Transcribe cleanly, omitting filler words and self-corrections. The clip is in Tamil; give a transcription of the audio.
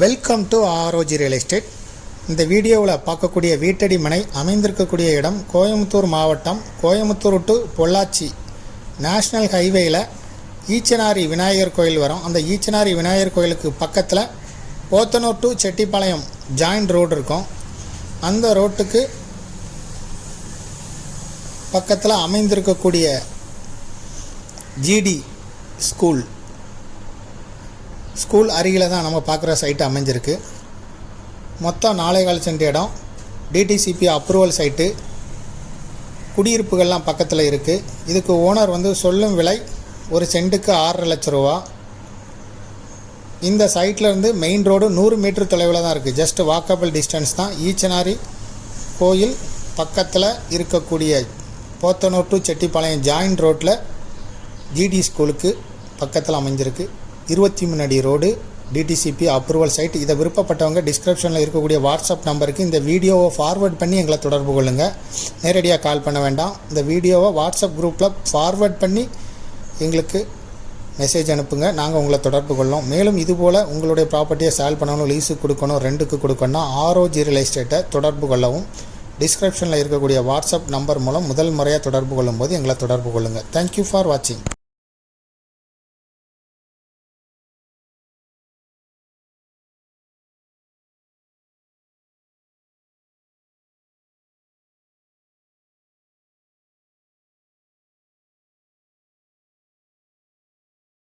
Welcome to ROG real estate. இந்த வீடியோவில் பார்க்கக்கூடிய வீட்டடி மனை அமைந்திருக்கக்கூடிய இடம் கோயம்புத்தூர் மாவட்டம், கோயம்புத்தூர் டு பொள்ளாச்சி நேஷ்னல் ஹைவேயில் ஈச்சனாரி விநாயகர் கோயில் வரும். அந்த ஈச்சனாரி விநாயகர் கோயிலுக்கு பக்கத்தில் Podanur to Chettipalayam joint road இருக்கும். அந்த ரோட்டுக்கு பக்கத்தில் அமைந்திருக்கக்கூடிய ஜிடி ஸ்கூல் அருகில் தான் நம்ம பார்க்குற சைட்டு அமைஞ்சிருக்கு. மொத்தம் 4.25 சென்ட் இடம், டிடிசிபி அப்ரூவல் சைட்டு, குடியிருப்புகள்லாம் பக்கத்தில் இருக்குது. இதுக்கு ஓனர் சொல்லும் விலை ஒரு சென்ட்டுக்கு 6.5 லட்ச ரூபா. இந்த சைட்லேருந்து மெயின் ரோடு 100 மீட்டர் தொலைவில் தான் இருக்குது. ஜஸ்ட் வாக்கபிள் டிஸ்டன்ஸ் தான். ஈச்சனாரி கோயில் பக்கத்தில் இருக்கக்கூடிய போத்தனூர் டு செட்டிப்பாளையம் ஜாயிண்ட் ரோட்டில் ஜிடி ஸ்கூலுக்கு பக்கத்தில் அமைஞ்சிருக்கு. 23 அடி ரோடு, டிடிசிபி அப்ரூவல் சைட். இதை விருப்பப்பட்டவங்க டிஸ்கிரிப்ஷனில் இருக்கக்கூடிய வாட்ஸ்அப் நம்பருக்கு இந்த வீடியோவை ஃபார்வேர்ட் பண்ணி எங்களை தொடர்பு கொள்ளுங்கள். நேரடியாக கால் பண்ண வேண்டாம். இந்த வீடியோவை வாட்ஸ்அப் குரூப்பில் ஃபார்வேர்ட் பண்ணி எங்களுக்கு மெசேஜ் அனுப்புங்க. நாங்கள் உங்களை தொடர்பு கொள்ளோம். மேலும் இதுபோல் உங்களுடைய ப்ராப்பர்ட்டியை சேல் பண்ணணும், லீஸுக்கு கொடுக்கணும், ரெண்டுக்கு கொடுக்கணும்னா ஆர்ஓஜி ரியல் எஸ்டேட்டை தொடர்பு கொள்ளவும். டிஸ்கிரிப்ஷனில் இருக்கக்கூடிய வாட்ஸ்அப் நம்பர் மூலம் முதல் முறையாக தொடர்பு கொள்ளும்போது எங்களை தொடர்பு கொள்ளுங்கள். தேங்க்யூ ஃபார் வாட்சிங்.